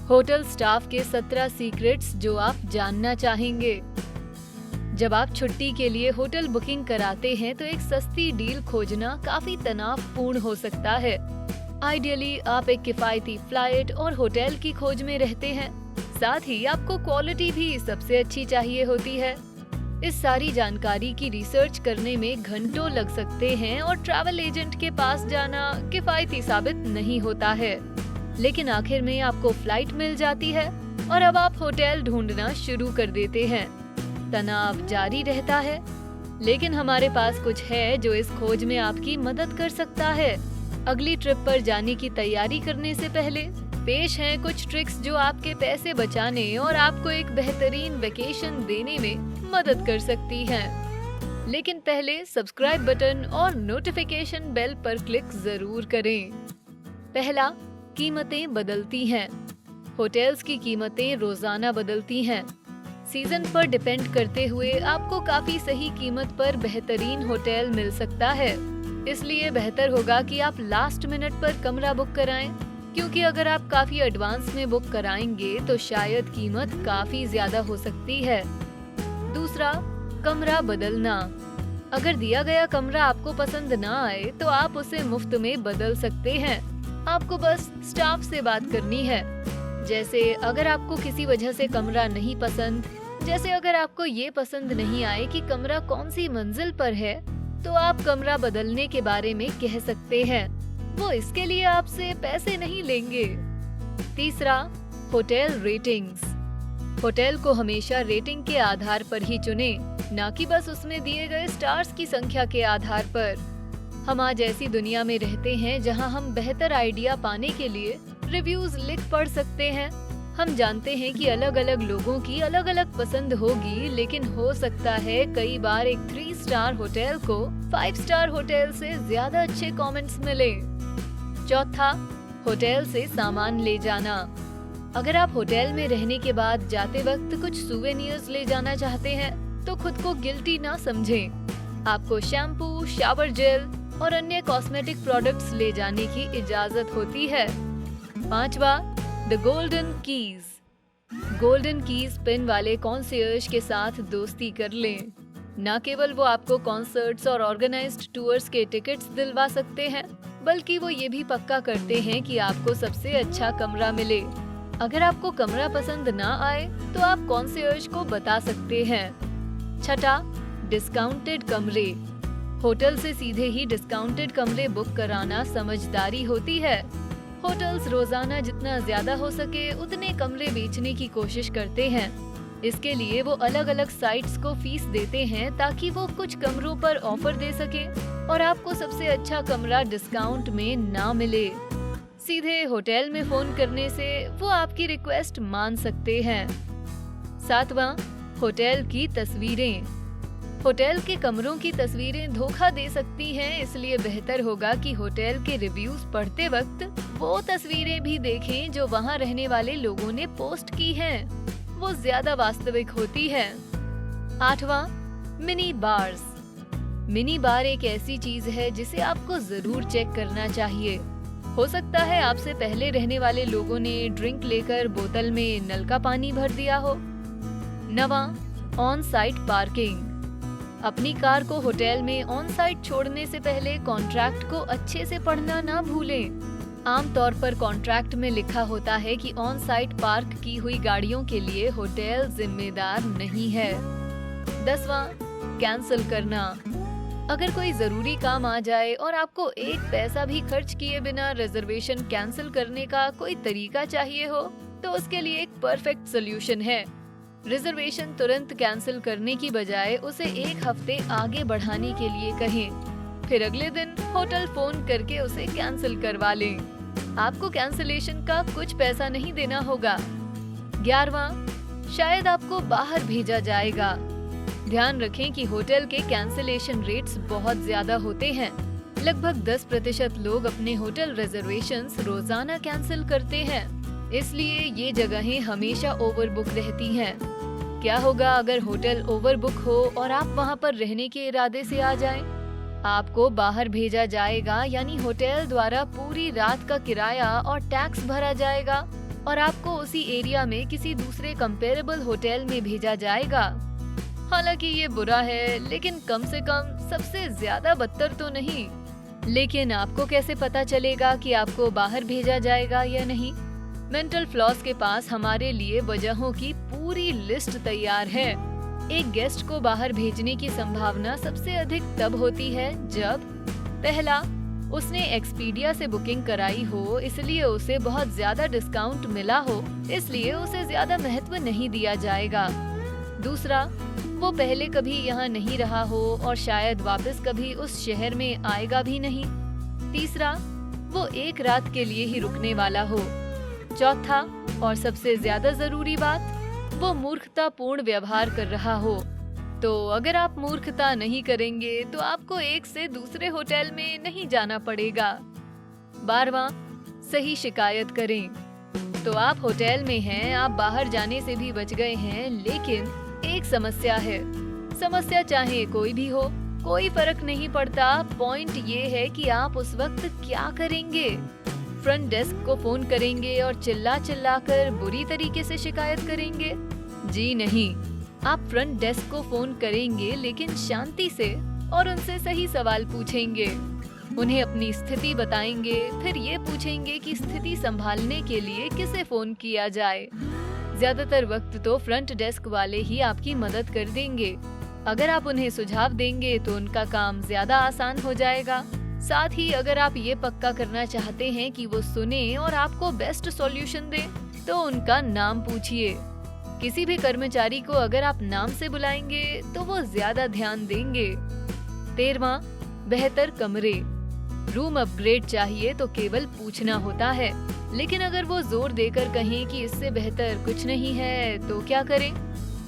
Hotel staff के 17 secrets जो आप जानना चाहेंगे। जब आप छुट्टी के लिए होटल बुकिंग कराते हैं तो एक सस्ती डील खोजना काफी तनावपूर्ण हो सकता है। आइडियली आप एक किफायती फ्लाइट और होटल की खोज में रहते हैं। साथ ही आपको क्वालिटी भी सबसे अच्छी चाहिए होती है। इस सारी जानकारी की रिसर्च करने में घंटों लग सकते हैं और ट्रैवल एजेंट के पास जाना किफायती साबित नहीं होता है। लेकिन आखिर में आपको फ्लाइट मिल जाती है और अब आप होटल ढूंढना शुरू कर देते हैं। तनाव जारी रहता है, लेकिन हमारे पास कुछ है जो इस खोज में आपकी मदद कर सकता है। अगली ट्रिप पर जाने की तैयारी करने से पहले पेश हैं कुछ ट्रिक्स जो आपके पैसे बचाने और आपको एक बेहतरीन वेकेशन देने में मदद कर सकती हैं। लेकिन पहले सब्सक्राइब बटन और नोटिफिकेशन बेल पर क्लिक जरूर करें। पहला, कीमतें बदलती हैं। होटल्स की कीमतें रोजाना बदलती हैं। सीजन पर डिपेंड करते हुए आपको काफी सही कीमत पर बेहतरीन होटल मिल सकता है। इसलिए बेहतर होगा कि आप लास्ट मिनट पर कमरा बुक कराएं, क्योंकि अगर आप काफी एडवांस में बुक कराएंगे तो शायद कीमत काफी ज्यादा हो सकती है। दूसरा, कमरा बदलना। अगर दिया गया कमरा आपको पसंद ना आए तो आप उसे मुफ्त में बदल सकते हैं। आपको बस स्टाफ से बात करनी है। जैसे अगर आपको किसी वजह से कमरा नहीं पसंद, जैसे अगर आपको ये पसंद नहीं आए कि कमरा कौन सी मंजिल पर है, तो आप कमरा बदलने के बारे में कह सकते हैं। वो इसके लिए आपसे पैसे नहीं लेंगे। तीसरा, होटल रेटिंग्स। होटल को हमेशा रेटिंग के आधार पर ही चुनें, न कि बस उसमें दिए गए स्टार्स की संख्या के आधार पर। हम आज ऐसी दुनिया में रहते हैं जहां हम बेहतर आइडिया पाने के लिए रिव्यूज लिख पढ़ सकते हैं। हम जानते हैं कि अलग अलग लोगों की अलग अलग पसंद होगी, लेकिन हो सकता है कई बार एक 3 स्टार होटल को 5 स्टार होटल से ज्यादा अच्छे कमेंट्स मिले। चौथा, होटल से सामान ले जाना। अगर आप होटल में रहने के बाद जाते वक्त कुछ सुवेनियर्स ले जाना चाहते हैं तो खुद को गिल्टी ना समझें। आपको शैम्पू, शावर जेल और अन्य कॉस्मेटिक प्रोडक्ट्स ले जाने की इजाजत होती है। पांचवा, the golden keys. Golden keys pin वाले कॉन्सियर्ज के साथ दोस्ती कर लें। न केवल वो आपको कॉन्सर्ट्स और ऑर्गेनाइज्ड टूर्स के टिकट्स दिलवा सकते हैं, बल्कि वो ये भी पक्का करते हैं कि आपको सबसे अच्छा कमरा मिले। अगर आपको कमरा पसंद ना आए तो आप कॉन्सियर्ज को बता सकते हैं। छठा, डिस्काउंटेड कमरे। होटल से सीधे ही डिस्काउंटेड कमरे बुक कराना समझदारी होती है। होटल्स रोजाना जितना ज्यादा हो सके उतने कमरे बेचने की कोशिश करते हैं। इसके लिए वो अलग अलग साइट्स को फीस देते हैं ताकि वो कुछ कमरों पर ऑफर दे सके और आपको सबसे अच्छा कमरा डिस्काउंट में ना मिले। सीधे होटल में फोन करने से वो आपकी रिक्वेस्ट मान सकते हैं। सातवां, होटल की तस्वीरें। होटल के कमरों की तस्वीरें धोखा दे सकती हैं, इसलिए बेहतर होगा कि होटल के रिव्यूज पढ़ते वक्त वो तस्वीरें भी देखें जो वहां रहने वाले लोगों ने पोस्ट की हैं। वो ज्यादा वास्तविक होती है। आठवां, मिनी बार्स। मिनी बार एक ऐसी चीज है जिसे आपको जरूर चेक करना चाहिए। हो सकता है आपसे पहले रहने वाले लोगों ने ड्रिंक लेकर बोतल में नल का पानी भर दिया हो। नवां, ऑन साइट पार्किंग। अपनी कार को होटल में ऑन साइट छोड़ने से पहले कॉन्ट्रैक्ट को अच्छे से पढ़ना ना भूलें। आमतौर पर कॉन्ट्रैक्ट में लिखा होता है कि ऑन साइट पार्क की हुई गाड़ियों के लिए होटल जिम्मेदार नहीं है। 10वां, कैंसिल करना। अगर कोई जरूरी काम आ जाए और आपको एक पैसा भी खर्च किए बिना रिजर्वेशन कैंसिल करने का कोई तरीका चाहिए हो, तो उसके लिए एक परफेक्ट सोल्यूशन है। रिजर्वेशन तुरंत कैंसिल करने की बजाय उसे 1 हफ्ते आगे बढ़ाने के लिए कहें। फिर अगले दिन होटल फोन करके उसे कैंसिल करवा लें। आपको कैंसिलेशन का कुछ पैसा नहीं देना होगा। 11वां, शायद आपको बाहर भेजा जाएगा। ध्यान रखें कि होटल के कैंसिलेशन रेट्स बहुत ज्यादा होते हैं। लगभग 10% लोग अपने होटल रिजर्वेशंस रोजाना कैंसिल करते हैं, इसलिए ये जगहें हमेशा ओवरबुक रहती हैं। क्या होगा अगर होटल ओवरबुक हो और आप वहां पर रहने के इरादे से आ जाएं? आपको बाहर भेजा जाएगा, यानी होटल द्वारा पूरी रात का किराया और टैक्स भरा जाएगा। और आपको उसी एरिया में किसी दूसरे कंपेरेबल होटल में भेजा जाएगा। हालांकि ये बुरा है, लेकिन कम से कम सबसे ज्यादा बदतर तो नहीं। लेकिन आपको कैसे पता चलेगा कि आपको बाहर भेजा जाएगा या नहीं? मेंटल फ्लॉस के पास हमारे लिए वजहों की पूरी लिस्ट तैयार है। एक गेस्ट को बाहर भेजने की संभावना सबसे अधिक तब होती है जब पहला, उसने एक्सपीडिया से बुकिंग कराई हो, इसलिए उसे बहुत ज्यादा डिस्काउंट मिला हो, इसलिए उसे ज्यादा महत्व नहीं दिया जाएगा। दूसरा, वो पहले कभी यहाँ नहीं रहा हो और शायद वापस कभी उस शहर में आएगा भी नहीं। तीसरा, वो एक रात के लिए ही रुकने वाला हो। चौथा और सबसे ज्यादा जरूरी बात, वो मूर्खतापूर्ण व्यवहार कर रहा हो। तो अगर आप मूर्खता नहीं करेंगे तो आपको एक से दूसरे होटल में नहीं जाना पड़ेगा। 12वां, सही शिकायत करें। तो आप होटल में हैं, आप बाहर जाने से भी बच गए हैं, लेकिन एक समस्या है। समस्या चाहे कोई भी हो, कोई फर्क नहीं पड़ता। पॉइंट ये है कि आप उस वक्त क्या करेंगे। फ्रंट डेस्क को फोन करेंगे और चिल्ला कर बुरी तरीके से शिकायत करेंगे? जी नहीं, आप फ्रंट डेस्क को फोन करेंगे लेकिन शांति से और उनसे सही सवाल पूछेंगे। उन्हें अपनी स्थिति बताएंगे, फिर ये पूछेंगे कि स्थिति संभालने के लिए किसे फोन किया जाए। ज्यादातर वक्त तो फ्रंट डेस्क वाले ही आपकी मदद कर देंगे। अगर आप उन्हें सुझाव देंगे तो उनका काम ज्यादा आसान हो जाएगा। साथ ही अगर आप ये पक्का करना चाहते हैं कि वो सुने और आपको बेस्ट सॉल्यूशन दे, तो उनका नाम पूछिए। किसी भी कर्मचारी को अगर आप नाम से बुलाएंगे तो वो ज्यादा ध्यान देंगे। 13वां, बेहतर कमरे। रूम अपग्रेड चाहिए तो केवल पूछना होता है, लेकिन अगर वो जोर देकर कहें कि इससे बेहतर कुछ नहीं है तो क्या करें?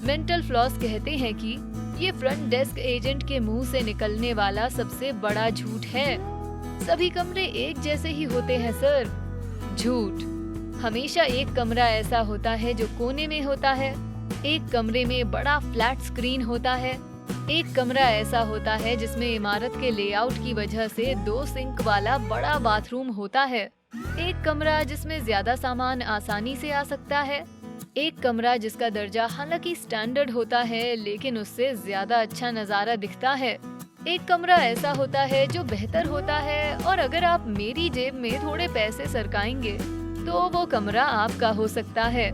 मेंटल फ्लॉस कहते हैं कि ये फ्रंट डेस्क एजेंट के मुंह से निकलने वाला सबसे बड़ा झूठ है। सभी कमरे एक जैसे ही होते हैं सर। झूठ। हमेशा एक कमरा ऐसा होता है जो कोने में होता है, एक कमरे में बड़ा फ्लैट स्क्रीन होता है, एक कमरा ऐसा होता है जिसमें इमारत के लेआउट की वजह से 2 सिंक वाला बड़ा बाथरूम होता है, एक कमरा जिसमें ज्यादा सामान आसानी से आ सकता है, एक कमरा जिसका दर्जा हालांकि स्टैंडर्ड होता है लेकिन उससे ज्यादा अच्छा नजारा दिखता है, एक कमरा ऐसा होता है जो बेहतर होता है और अगर आप मेरी जेब में थोड़े पैसे सरकाएंगे तो वो कमरा आपका हो सकता है।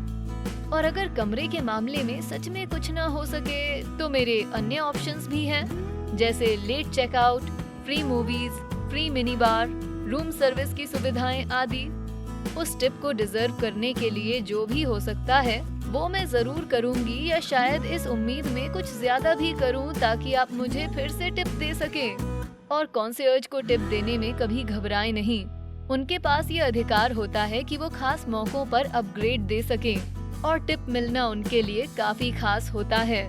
और अगर कमरे के मामले में सच में कुछ ना हो सके तो मेरे अन्य ऑप्शंस भी हैं, जैसे late checkout, free movies, free mini bar, room service की सुविधाएं आदि। उस टिप को डिजर्व करने के लिए जो भी हो सकता है वो मैं जरूर करूंगी, या शायद इस उम्मीद में कुछ ज्यादा भी करूं ताकि आप मुझे फिर से टिप दे सकें। और कॉन्सियर्ज को टिप देने में कभी घबराएं नहीं। उनके पास ये अधिकार होता है कि वो खास मौकों पर अपग्रेड दे सकें और टिप मिलना उनके लिए काफी खास होता है।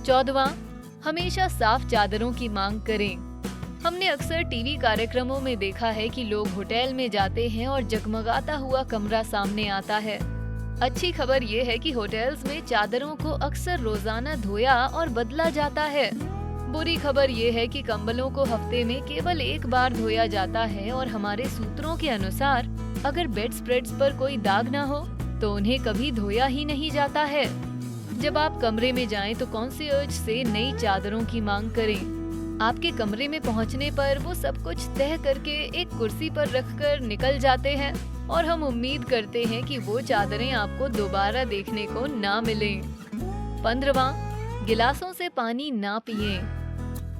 14वां, हमेशा साफ चादरों की मांग करें। हमने अक्सर टीवी कार्यक्रमों में देखा है कि लोग होटल में जाते हैं और जगमगाता हुआ कमरा सामने आता है। अच्छी खबर ये है कि होटल्स में चादरों को अक्सर रोजाना धोया और बदला जाता है। बुरी खबर ये है कि कंबलों को हफ्ते में केवल एक बार धोया जाता है और हमारे सूत्रों के अनुसार अगर बेड स्प्रेड्स पर कोई दाग ना हो तो उन्हें कभी धोया ही नहीं जाता है। जब आप कमरे में जाएं तो कॉन्सियर्ज से नई चादरों की मांग करें। आपके कमरे में पहुंचने पर वो सब कुछ तय करके एक कुर्सी पर रखकर निकल जाते हैं और हम उम्मीद करते हैं कि वो चादरें आपको दोबारा देखने को ना मिलें। 15वां, गिलासों से पानी ना पिएं।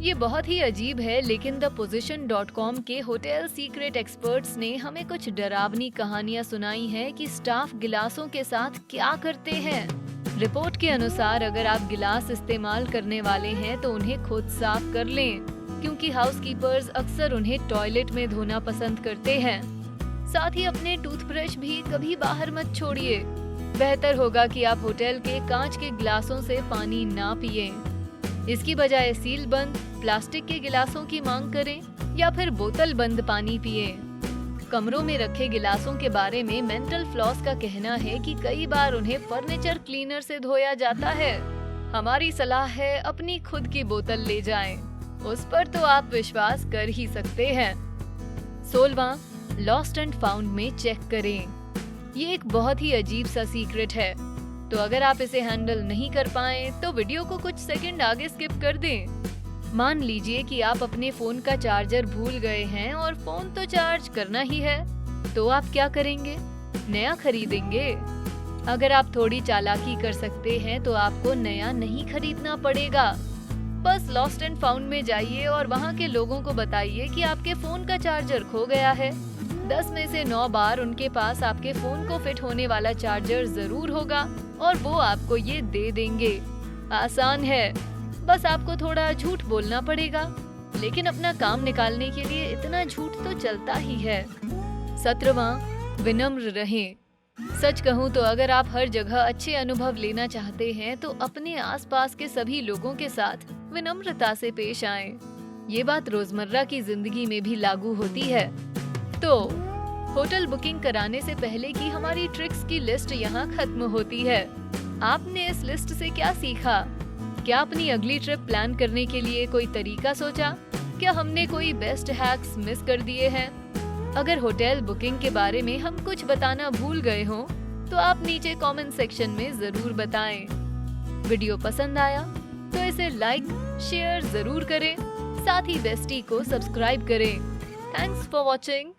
ये बहुत ही अजीब है, लेकिन theposition.com के होटल सीक्रेट एक्सपर्ट्स ने हमें कुछ डरावनी कहानियां सुनाई हैं कि स्टाफ गिलासों के साथ क्या करते हैं। रिपोर्ट के अनुसार अगर आप गिलास इस्तेमाल करने वाले हैं तो उन्हें खुद साफ कर लें, क्योंकि हाउसकीपर्स अक्सर उन्हें टॉयलेट में धोना पसंद करते हैं। साथ ही अपने टूथब्रश भी कभी बाहर मत छोड़िए। बेहतर होगा कि आप होटल के कांच के गिलासों से पानी ना पिएं। इसकी बजाय सील बंद प्लास्टिक के गिलासों की मांग करें या फिर बोतल बंद पानी पिएं। कमरों में रखे गिलासों के बारे में मेंटल फ्लॉस का कहना है कि कई बार उन्हें फर्नीचर क्लीनर से धोया जाता है। हमारी सलाह है अपनी खुद की बोतल ले जाएं। उस पर तो आप विश्वास कर ही सकते हैं। 16वां, लॉस्ट एंड फाउंड में चेक करें। ये एक बहुत ही अजीब सा सीक्रेट है, तो अगर आप इसे हैंडल नहीं कर पाए तो वीडियो को कुछ सेकंड आगे स्किप कर दें। मान लीजिए कि आप अपने फोन का चार्जर भूल गए हैं और फोन तो चार्ज करना ही है, तो आप क्या करेंगे? नया खरीदेंगे? अगर आप थोड़ी चालाकी कर सकते हैं तो आपको नया नहीं खरीदना पड़ेगा। बस लॉस्ट एंड फाउंड में जाइए और वहाँ के लोगों को बताइए कि आपके फोन का चार्जर खो गया है। 10 में से 9 बार उनके पास आपके फोन को फिट होने वाला चार्जर जरूर होगा और वो आपको ये दे देंगे। आसान है, बस आपको थोड़ा झूठ बोलना पड़ेगा, लेकिन अपना काम निकालने के लिए इतना झूठ तो चलता ही है। 17वां, विनम्र रहें। सच कहूँ तो अगर आप हर जगह अच्छे अनुभव लेना चाहते हैं तो अपने आसपास के सभी लोगों के साथ विनम्रता से पेश आएं। ये बात रोजमर्रा की जिंदगी में भी लागू होती है। तो होटल बुकिंग कराने से पहले की हमारी ट्रिक्स की लिस्ट यहाँ खत्म होती है। आपने इस लिस्ट से क्या सीखा? क्या अपनी अगली ट्रिप प्लान करने के लिए कोई तरीका सोचा? क्या हमने कोई बेस्ट हैक्स मिस कर दिए हैं? अगर होटल बुकिंग के बारे में हम कुछ बताना भूल गए हों, तो आप नीचे कमेंट सेक्शन में जरूर बताएं। वीडियो पसंद आया तो इसे लाइक, शेयर जरूर करें, साथ ही बेस्टी को सब्सक्राइब करें। Thanks for watching.